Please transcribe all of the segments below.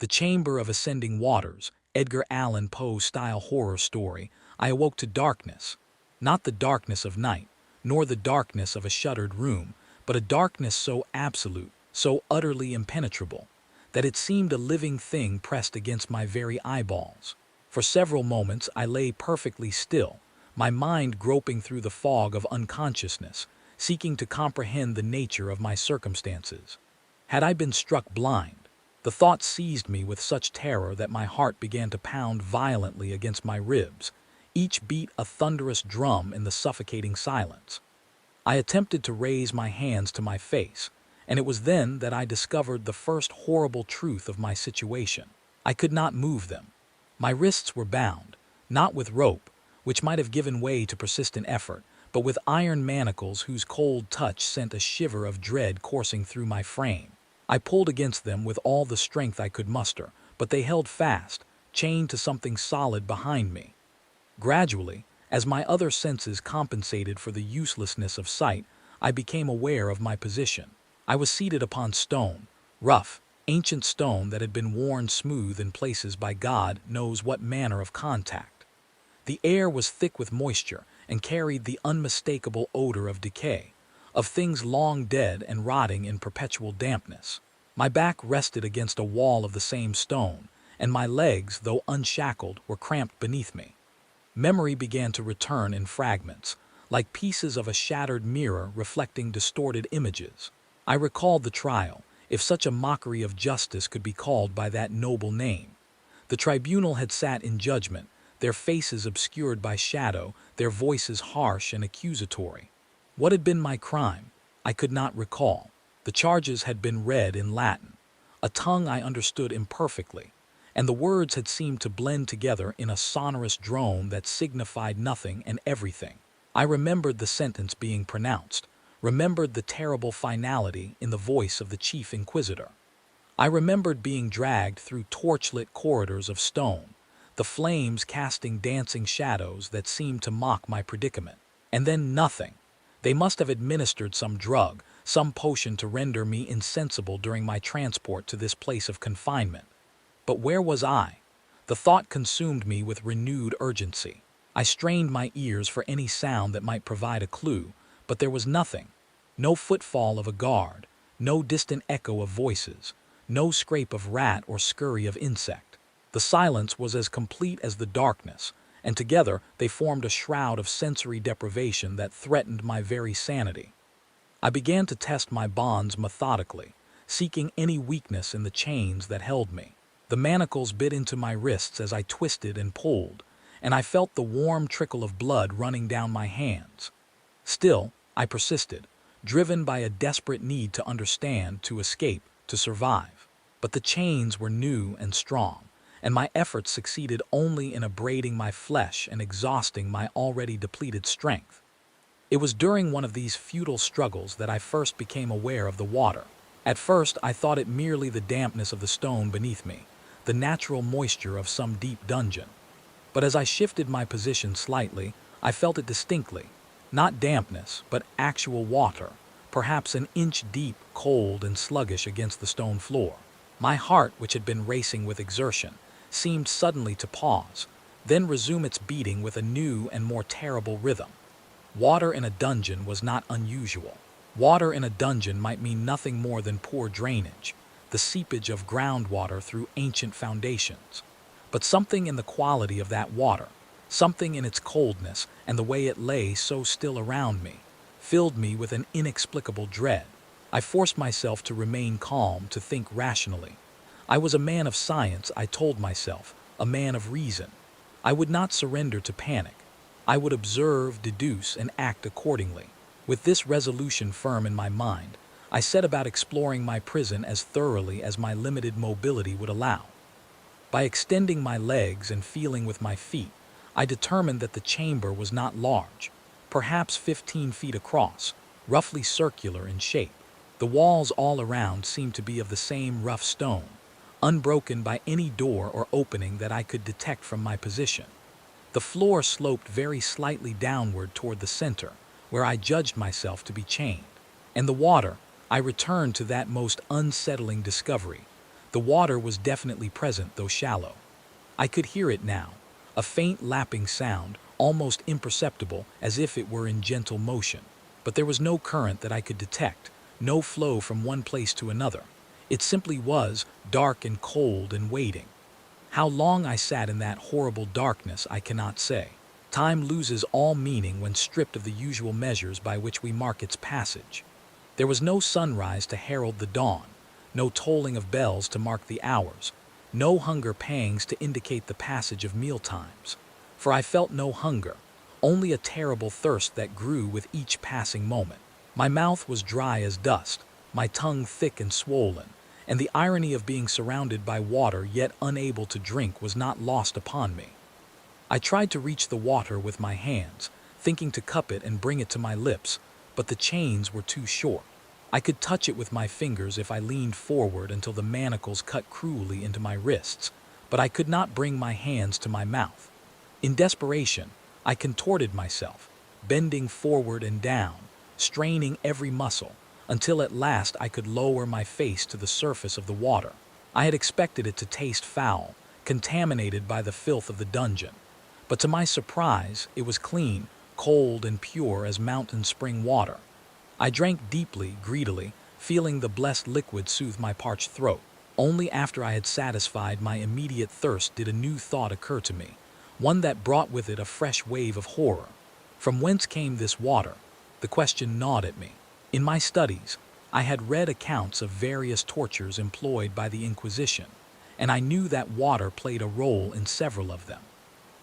The Chamber of Ascending Waters, Edgar Allan Poe style horror story, I awoke to darkness. Not the darkness of night, nor the darkness of a shuttered room, but a darkness so absolute, so utterly impenetrable, that it seemed a living thing pressed against my very eyeballs. For several moments I lay perfectly still, my mind groping through the fog of unconsciousness, seeking to comprehend the nature of my circumstances. Had I been struck blind? The thought seized me with such terror that my heart began to pound violently against my ribs, each beat a thunderous drum in the suffocating silence. I attempted to raise my hands to my face, and it was then that I discovered the first horrible truth of my situation. I could not move them. My wrists were bound, not with rope, which might have given way to persistent effort, but with iron manacles whose cold touch sent a shiver of dread coursing through my frame. I pulled against them with all the strength I could muster, but they held fast, chained to something solid behind me. Gradually, as my other senses compensated for the uselessness of sight, I became aware of my position. I was seated upon stone, rough, ancient stone that had been worn smooth in places by God knows what manner of contact. The air was thick with moisture and carried the unmistakable odor of decay, of things long dead and rotting in perpetual dampness. My back rested against a wall of the same stone, and my legs, though unshackled, were cramped beneath me. Memory began to return in fragments, like pieces of a shattered mirror reflecting distorted images. I recalled the trial, if such a mockery of justice could be called by that noble name. The tribunal had sat in judgment, their faces obscured by shadow, their voices harsh and accusatory. What had been my crime? I could not recall. The charges had been read in Latin, a tongue I understood imperfectly, and the words had seemed to blend together in a sonorous drone that signified nothing and everything. I remembered the sentence being pronounced, remembered the terrible finality in the voice of the chief inquisitor. I remembered being dragged through torchlit corridors of stone, the flames casting dancing shadows that seemed to mock my predicament. And then nothing. They must have administered some drug, some potion to render me insensible during my transport to this place of confinement. But where was I? The thought consumed me with renewed urgency. I strained my ears for any sound that might provide a clue, but there was nothing. No footfall of a guard, no distant echo of voices, no scrape of rat or scurry of insect. The silence was as complete as the darkness, and together they formed a shroud of sensory deprivation that threatened my very sanity. I began to test my bonds methodically, seeking any weakness in the chains that held me. The manacles bit into my wrists as I twisted and pulled, and I felt the warm trickle of blood running down my hands. Still, I persisted, driven by a desperate need to understand, to escape, to survive. But the chains were new and strong, and my efforts succeeded only in abrading my flesh and exhausting my already depleted strength. It was during one of these futile struggles that I first became aware of the water. At first, I thought it merely the dampness of the stone beneath me, the natural moisture of some deep dungeon. But as I shifted my position slightly, I felt it distinctly. Not dampness, but actual water, perhaps an inch deep, cold and sluggish against the stone floor. My heart, which had been racing with exertion, seemed suddenly to pause, then resume its beating with a new and more terrible rhythm. Water in a dungeon was not unusual. Water in a dungeon might mean nothing more than poor drainage, the seepage of groundwater through ancient foundations. But something in the quality of that water, something in its coldness and the way it lay so still around me, filled me with an inexplicable dread. I forced myself to remain calm, to think rationally. I was a man of science, I told myself, a man of reason. I would not surrender to panic. I would observe, deduce, and act accordingly. With this resolution firm in my mind, I set about exploring my prison as thoroughly as my limited mobility would allow. By extending my legs and feeling with my feet, I determined that the chamber was not large, perhaps 15 feet across, roughly circular in shape. The walls all around seemed to be of the same rough stone, unbroken by any door or opening that I could detect from my position. The floor sloped very slightly downward toward the center, where I judged myself to be chained. And the water, I returned to that most unsettling discovery. The water was definitely present, though shallow. I could hear it now, a faint lapping sound, almost imperceptible, as if it were in gentle motion. But there was no current that I could detect, no flow from one place to another. It simply was, dark and cold and waiting. How long I sat in that horrible darkness I cannot say. Time loses all meaning when stripped of the usual measures by which we mark its passage. There was no sunrise to herald the dawn, no tolling of bells to mark the hours, no hunger pangs to indicate the passage of mealtimes. For I felt no hunger, only a terrible thirst that grew with each passing moment. My mouth was dry as dust, my tongue thick and swollen, and the irony of being surrounded by water yet unable to drink was not lost upon me. I tried to reach the water with my hands, thinking to cup it and bring it to my lips, but the chains were too short. I could touch it with my fingers if I leaned forward until the manacles cut cruelly into my wrists, but I could not bring my hands to my mouth. In desperation, I contorted myself, bending forward and down, straining every muscle, until at last I could lower my face to the surface of the water. I had expected it to taste foul, contaminated by the filth of the dungeon. But to my surprise, it was clean, cold and pure as mountain spring water. I drank deeply, greedily, feeling the blessed liquid soothe my parched throat. Only after I had satisfied my immediate thirst did a new thought occur to me, one that brought with it a fresh wave of horror. From whence came this water? The question gnawed at me. In my studies, I had read accounts of various tortures employed by the Inquisition, and I knew that water played a role in several of them.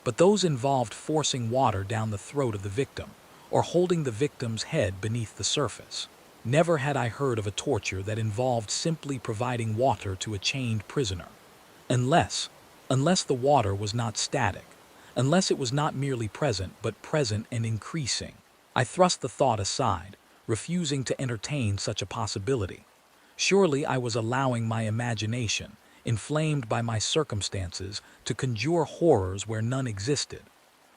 But those involved forcing water down the throat of the victim, or holding the victim's head beneath the surface. Never had I heard of a torture that involved simply providing water to a chained prisoner. Unless the water was not static, unless it was not merely present, but present and increasing. I thrust the thought aside, refusing to entertain such a possibility. Surely I was allowing my imagination, inflamed by my circumstances, to conjure horrors where none existed.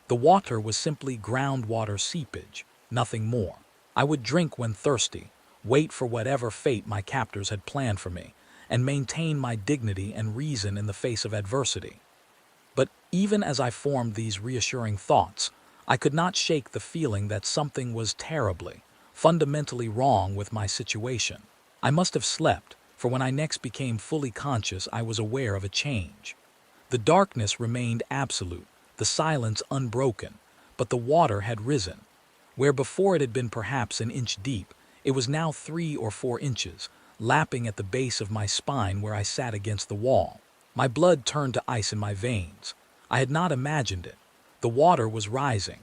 The water was simply groundwater seepage, nothing more. I would drink when thirsty, wait for whatever fate my captors had planned for me, and maintain my dignity and reason in the face of adversity. But even as I formed these reassuring thoughts, I could not shake the feeling that something was terribly, fundamentally wrong with my situation. I must have slept, for when I next became fully conscious, I was aware of a change. The darkness remained absolute, the silence unbroken, but the water had risen. Where before it had been perhaps an inch deep, it was now 3 or 4 inches, lapping at the base of my spine where I sat against the wall. My blood turned to ice in my veins. I had not imagined it. The water was rising.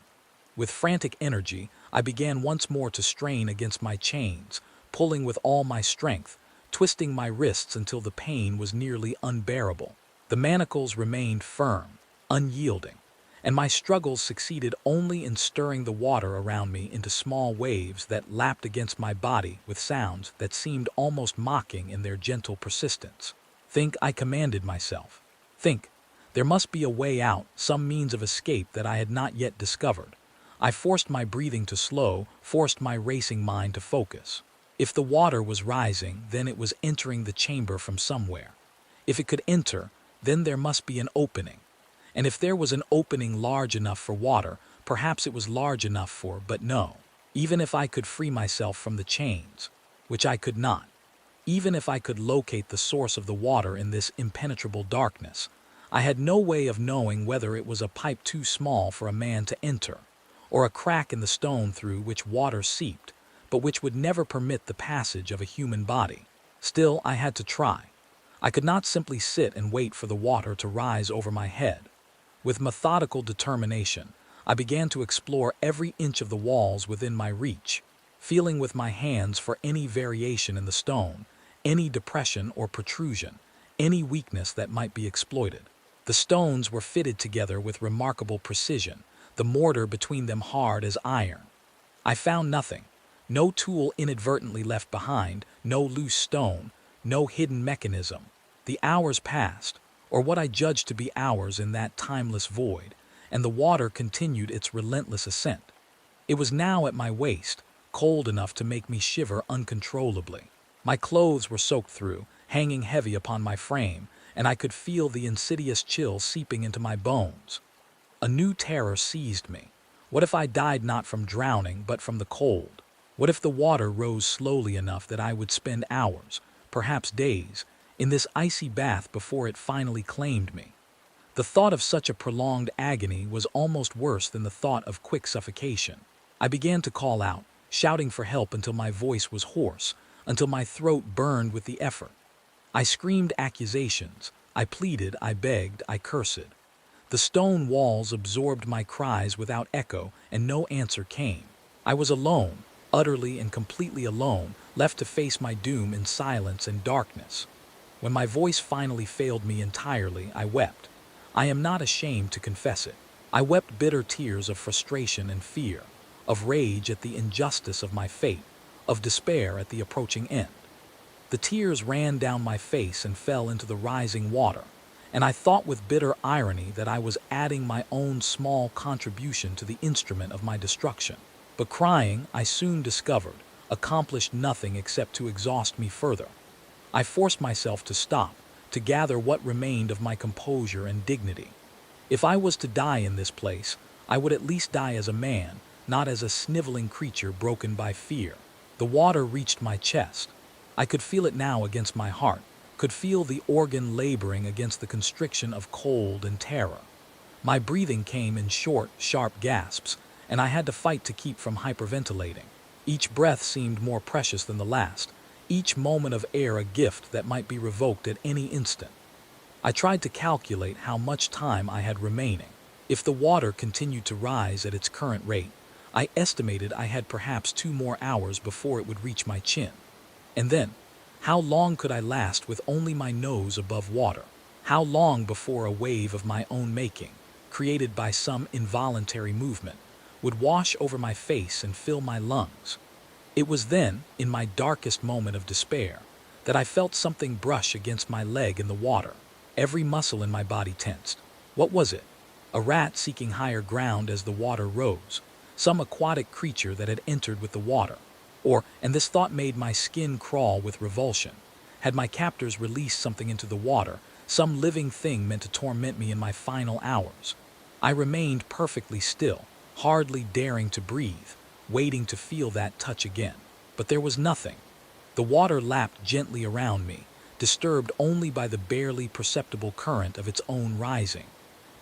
With frantic energy, I began once more to strain against my chains, pulling with all my strength, twisting my wrists until the pain was nearly unbearable. The manacles remained firm, unyielding, and my struggles succeeded only in stirring the water around me into small waves that lapped against my body with sounds that seemed almost mocking in their gentle persistence. Think, I commanded myself. Think, there must be a way out, some means of escape that I had not yet discovered. I forced my breathing to slow, forced my racing mind to focus. If the water was rising, then it was entering the chamber from somewhere. If it could enter, then there must be an opening. And if there was an opening large enough for water, perhaps it was large enough for, but no. Even if I could free myself from the chains, which I could not, even if I could locate the source of the water in this impenetrable darkness, I had no way of knowing whether it was a pipe too small for a man to enter, or a crack in the stone through which water seeped, but which would never permit the passage of a human body. Still, I had to try. I could not simply sit and wait for the water to rise over my head. With methodical determination, I began to explore every inch of the walls within my reach, feeling with my hands for any variation in the stone, any depression or protrusion, any weakness that might be exploited. The stones were fitted together with remarkable precision, the mortar between them hard as iron. I found nothing, no tool inadvertently left behind, no loose stone, no hidden mechanism. The hours passed, or what I judged to be hours in that timeless void, and the water continued its relentless ascent. It was now at my waist, cold enough to make me shiver uncontrollably. My clothes were soaked through, hanging heavy upon my frame, and I could feel the insidious chill seeping into my bones. A new terror seized me. What if I died not from drowning, but from the cold? What if the water rose slowly enough that I would spend hours, perhaps days, in this icy bath before it finally claimed me? The thought of such a prolonged agony was almost worse than the thought of quick suffocation. I began to call out, shouting for help until my voice was hoarse, until my throat burned with the effort. I screamed accusations, I pleaded, I begged, I cursed. The stone walls absorbed my cries without echo, and no answer came. I was alone, utterly and completely alone, left to face my doom in silence and darkness. When my voice finally failed me entirely, I wept. I am not ashamed to confess it. I wept bitter tears of frustration and fear, of rage at the injustice of my fate, of despair at the approaching end. The tears ran down my face and fell into the rising water, and I thought with bitter irony that I was adding my own small contribution to the instrument of my destruction. But crying, I soon discovered, accomplished nothing except to exhaust me further. I forced myself to stop, to gather what remained of my composure and dignity. If I was to die in this place, I would at least die as a man, not as a sniveling creature broken by fear. The water reached my chest. I could feel it now against my heart, could feel the organ laboring against the constriction of cold and terror. My breathing came in short, sharp gasps, and I had to fight to keep from hyperventilating. Each breath seemed more precious than the last, each moment of air a gift that might be revoked at any instant. I tried to calculate how much time I had remaining. If the water continued to rise at its current rate, I estimated I had perhaps 2 more hours before it would reach my chin. And then, how long could I last with only my nose above water? How long before a wave of my own making, created by some involuntary movement, would wash over my face and fill my lungs? It was then, in my darkest moment of despair, that I felt something brush against my leg in the water. Every muscle in my body tensed. What was it? A rat seeking higher ground as the water rose, some aquatic creature that had entered with the water. Or, and this thought made my skin crawl with revulsion, had my captors released something into the water, some living thing meant to torment me in my final hours? I remained perfectly still, hardly daring to breathe, waiting to feel that touch again. But there was nothing. The water lapped gently around me, disturbed only by the barely perceptible current of its own rising.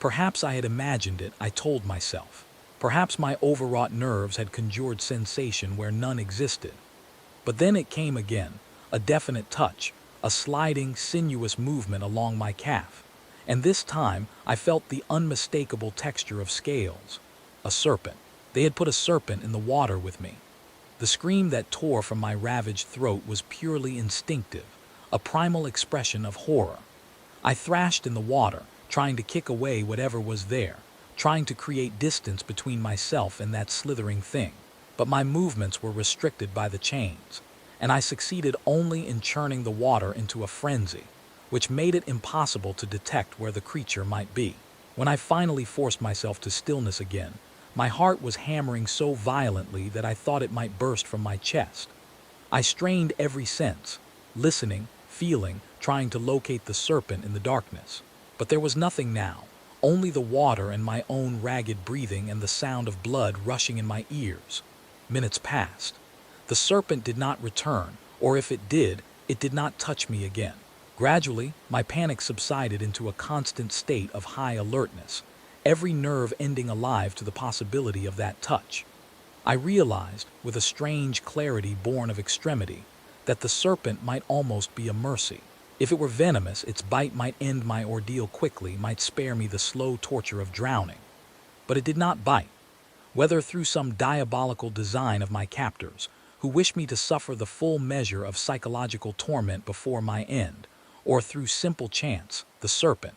Perhaps I had imagined it, I told myself. Perhaps my overwrought nerves had conjured sensation where none existed. But then it came again, a definite touch, a sliding, sinuous movement along my calf. And this time I felt the unmistakable texture of scales. A serpent. They had put a serpent in the water with me. The scream that tore from my ravaged throat was purely instinctive, a primal expression of horror. I thrashed in the water, trying to kick away whatever was there, trying to create distance between myself and that slithering thing. But my movements were restricted by the chains, and I succeeded only in churning the water into a frenzy, which made it impossible to detect where the creature might be. When I finally forced myself to stillness again, my heart was hammering so violently that I thought it might burst from my chest. I strained every sense, listening, feeling, trying to locate the serpent in the darkness. But there was nothing now. Only the water and my own ragged breathing and the sound of blood rushing in my ears. Minutes passed. The serpent did not return, or if it did not touch me again. Gradually, my panic subsided into a constant state of high alertness, every nerve ending alive to the possibility of that touch. I realized, with a strange clarity born of extremity, that the serpent might almost be a mercy. If it were venomous, its bite might end my ordeal quickly, might spare me the slow torture of drowning. But it did not bite. Whether through some diabolical design of my captors, who wished me to suffer the full measure of psychological torment before my end, or through simple chance, the serpent,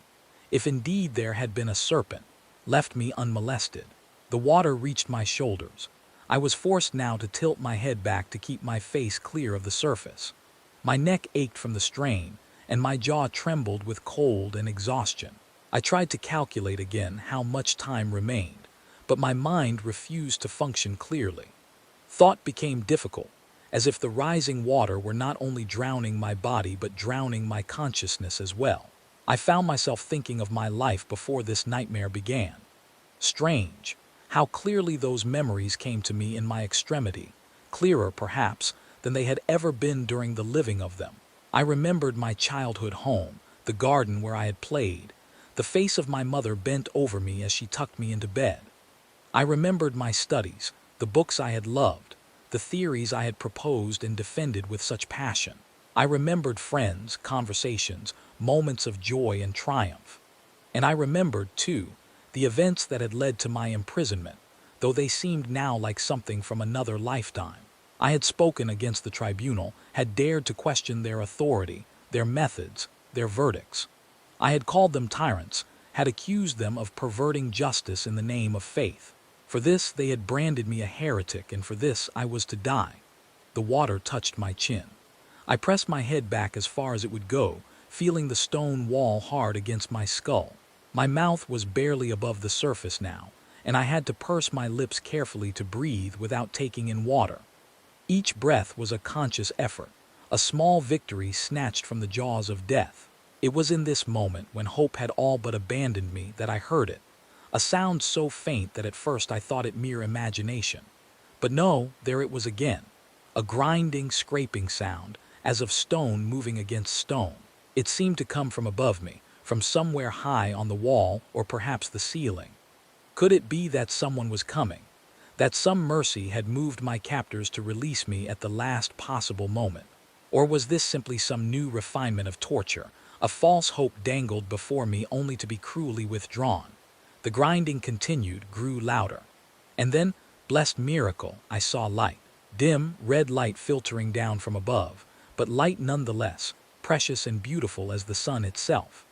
if indeed there had been a serpent, left me unmolested. The water reached my shoulders. I was forced now to tilt my head back to keep my face clear of the surface. My neck ached from the strain, and my jaw trembled with cold and exhaustion. I tried to calculate again how much time remained, but my mind refused to function clearly. Thought became difficult, as if the rising water were not only drowning my body but drowning my consciousness as well. I found myself thinking of my life before this nightmare began. Strange, how clearly those memories came to me in my extremity, clearer, perhaps, than they had ever been during the living of them. I remembered my childhood home, the garden where I had played, the face of my mother bent over me as she tucked me into bed. I remembered my studies, the books I had loved, the theories I had proposed and defended with such passion. I remembered friends, conversations, moments of joy and triumph. And I remembered, too, the events that had led to my imprisonment, though they seemed now like something from another lifetime. I had spoken against the tribunal, had dared to question their authority, their methods, their verdicts. I had called them tyrants, had accused them of perverting justice in the name of faith. For this they had branded me a heretic, and for this I was to die. The water touched my chin. I pressed my head back as far as it would go, feeling the stone wall hard against my skull. My mouth was barely above the surface now, and I had to purse my lips carefully to breathe without taking in water. Each breath was a conscious effort, a small victory snatched from the jaws of death. It was in this moment, when hope had all but abandoned me, that I heard it, a sound so faint that at first I thought it mere imagination. But no, there it was again, a grinding, scraping sound, as of stone moving against stone. It seemed to come from above me, from somewhere high on the wall or perhaps the ceiling. Could it be that someone was coming, that some mercy had moved my captors to release me at the last possible moment? Or was this simply some new refinement of torture, a false hope dangled before me only to be cruelly withdrawn? The grinding continued, grew louder. And then, blessed miracle, I saw light. Dim, red light filtering down from above, but light nonetheless, precious and beautiful as the sun itself.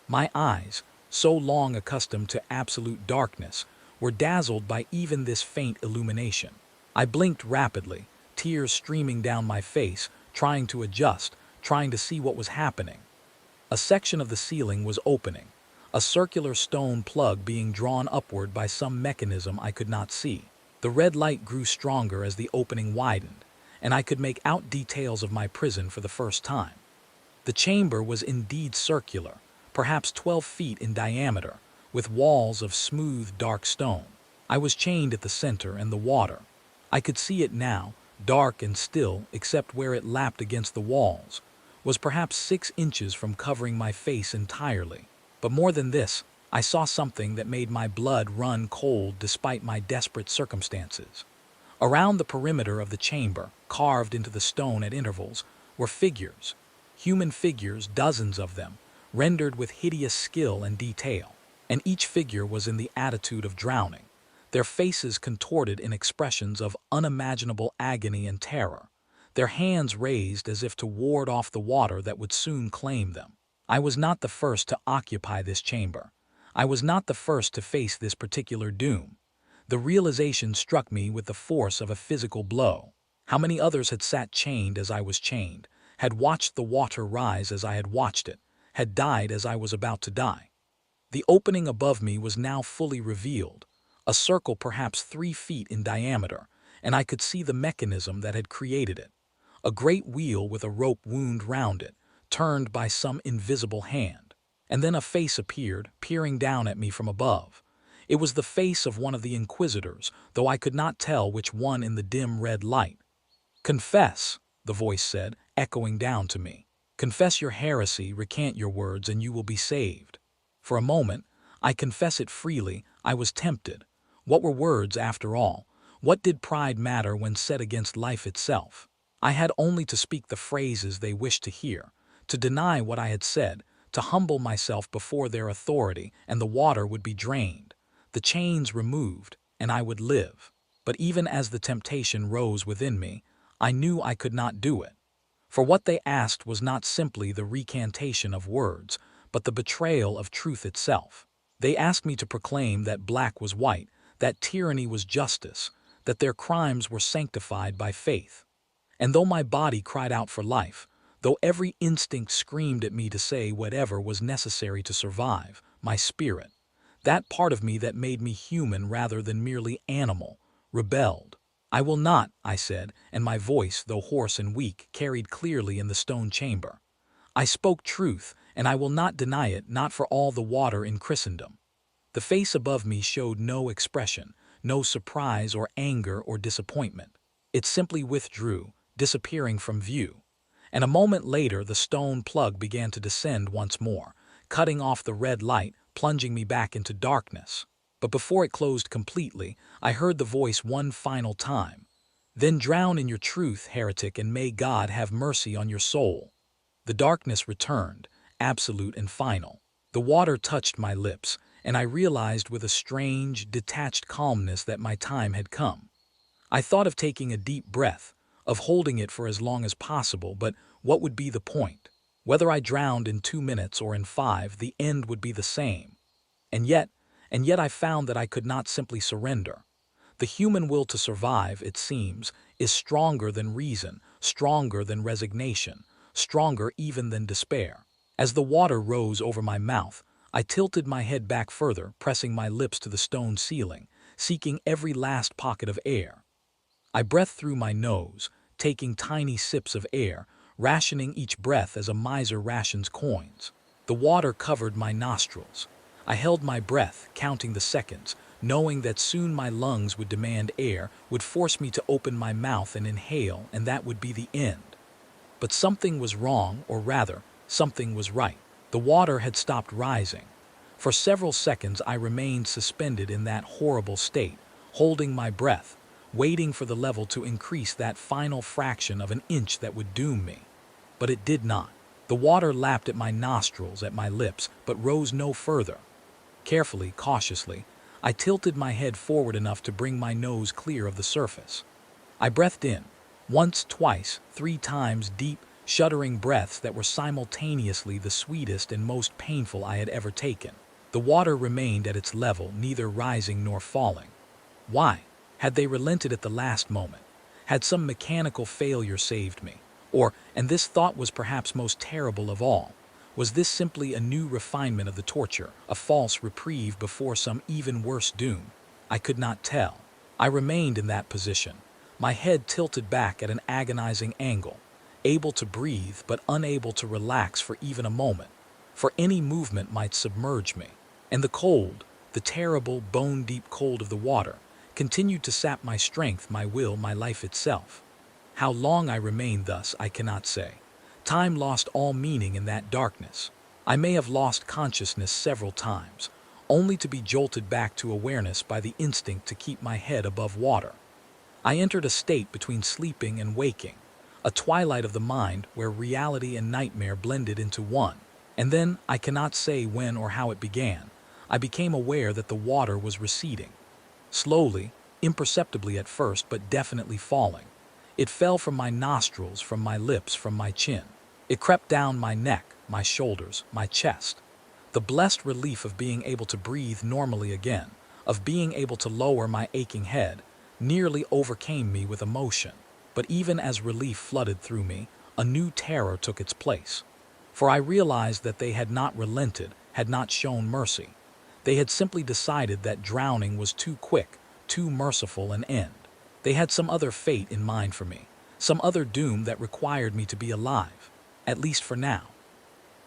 My eyes, so long accustomed to absolute darkness, were dazzled by even this faint illumination. I blinked rapidly, tears streaming down my face, trying to adjust, trying to see what was happening. A section of the ceiling was opening, a circular stone plug being drawn upward by some mechanism I could not see. The red light grew stronger as the opening widened, and I could make out details of my prison for the first time. The chamber was indeed circular, perhaps 12 feet in diameter, with walls of smooth, dark stone. I was chained at the center, and the water, I could see it now, dark and still except where it lapped against the walls, was perhaps 6 inches from covering my face entirely. But more than this, I saw something that made my blood run cold despite my desperate circumstances. Around the perimeter of the chamber, carved into the stone at intervals, were figures, human figures, dozens of them, rendered with hideous skill and detail, and each figure was in the attitude of drowning, their faces contorted in expressions of unimaginable agony and terror, their hands raised as if to ward off the water that would soon claim them. I was not the first to occupy this chamber. I was not the first to face this particular doom. The realization struck me with the force of a physical blow. How many others had sat chained as I was chained, had watched the water rise as I had watched it, had died as I was about to die. The opening above me was now fully revealed, a circle perhaps 3 feet in diameter, and I could see the mechanism that had created it. A great wheel with a rope wound round it, turned by some invisible hand. And then a face appeared, peering down at me from above. It was the face of one of the Inquisitors, though I could not tell which one in the dim red light. "Confess," the voice said, echoing down to me. "Confess your heresy, recant your words, and you will be saved." For a moment, I confess it freely, I was tempted. What were words, after all? What did pride matter when set against life itself? I had only to speak the phrases they wished to hear, to deny what I had said, to humble myself before their authority, and the water would be drained, the chains removed, and I would live. But even as the temptation rose within me, I knew I could not do it. For what they asked was not simply the recantation of words, but the betrayal of truth itself. They asked me to proclaim that black was white, that tyranny was justice, that their crimes were sanctified by faith. And though my body cried out for life, though every instinct screamed at me to say whatever was necessary to survive, my spirit, that part of me that made me human rather than merely animal, rebelled. "I will not," I said, and my voice, though hoarse and weak, carried clearly in the stone chamber. "I spoke truth, and I will not deny it, not for all the water in Christendom." The face above me showed no expression, no surprise or anger or disappointment. It simply withdrew, disappearing from view. And a moment later the stone plug began to descend once more, cutting off the red light, plunging me back into darkness. But before it closed completely, I heard the voice one final time. "Then drown in your truth, heretic, and may God have mercy on your soul." The darkness returned, absolute and final. The water touched my lips, and I realized with a strange, detached calmness that my time had come. I thought of taking a deep breath, of holding it for as long as possible, but what would be the point? Whether I drowned in 2 minutes or in 5, the end would be the same. And yet, I found that I could not simply surrender. The human will to survive, it seems, is stronger than reason, stronger than resignation, stronger even than despair. As the water rose over my mouth, I tilted my head back further, pressing my lips to the stone ceiling, seeking every last pocket of air. I breathed through my nose, taking tiny sips of air, rationing each breath as a miser rations coins. The water covered my nostrils. I held my breath, counting the seconds, knowing that soon my lungs would demand air, would force me to open my mouth and inhale, and that would be the end. But something was wrong, or rather, something was right. The water had stopped rising. For several seconds I remained suspended in that horrible state, holding my breath, waiting for the level to increase that final fraction of an inch that would doom me. But it did not. The water lapped at my nostrils, at my lips, but rose no further. Carefully, cautiously, I tilted my head forward enough to bring my nose clear of the surface. I breathed in, once, twice, 3 times deep, shuddering breaths that were simultaneously the sweetest and most painful I had ever taken. The water remained at its level, neither rising nor falling. Why? Had they relented at the last moment? Had some mechanical failure saved me? Or, and this thought was perhaps most terrible of all, was this simply a new refinement of the torture, a false reprieve before some even worse doom? I could not tell. I remained in that position, my head tilted back at an agonizing angle, able to breathe but unable to relax for even a moment, for any movement might submerge me. And the cold, the terrible, bone-deep cold of the water, continued to sap my strength, my will, my life itself. How long I remained thus, I cannot say. Time lost all meaning in that darkness. I may have lost consciousness several times, only to be jolted back to awareness by the instinct to keep my head above water. I entered a state between sleeping and waking, a twilight of the mind where reality and nightmare blended into one. And then, I cannot say when or how it began, I became aware that the water was receding. Slowly, imperceptibly at first, but definitely falling. It fell from my nostrils, from my lips, from my chin. It crept down my neck, my shoulders, my chest. The blessed relief of being able to breathe normally again, of being able to lower my aching head, nearly overcame me with emotion. But even as relief flooded through me, a new terror took its place. For I realized that they had not relented, had not shown mercy. They had simply decided that drowning was too quick, too merciful an end. They had some other fate in mind for me, some other doom that required me to be alive, at least for now.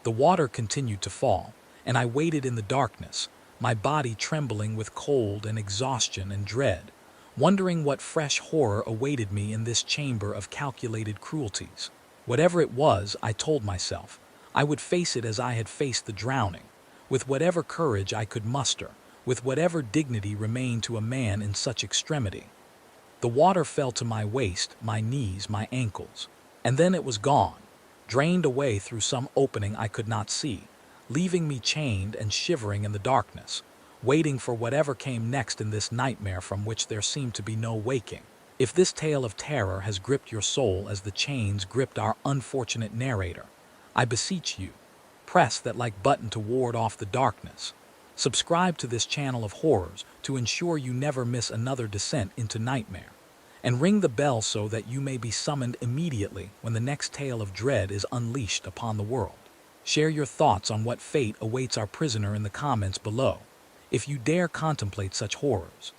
The water continued to fall, and I waited in the darkness, my body trembling with cold and exhaustion and dread, wondering what fresh horror awaited me in this chamber of calculated cruelties. Whatever it was, I told myself, I would face it as I had faced the drowning, with whatever courage I could muster, with whatever dignity remained to a man in such extremity. The water fell to my waist, my knees, my ankles, and then it was gone, drained away through some opening I could not see, leaving me chained and shivering in the darkness, waiting for whatever came next in this nightmare from which there seemed to be no waking. If this tale of terror has gripped your soul as the chains gripped our unfortunate narrator, I beseech you, press that like button to ward off the darkness. Subscribe to this channel of horrors to ensure you never miss another descent into nightmare. And ring the bell so that you may be summoned immediately when the next tale of dread is unleashed upon the world. Share your thoughts on what fate awaits our prisoner in the comments below, if you dare contemplate such horrors.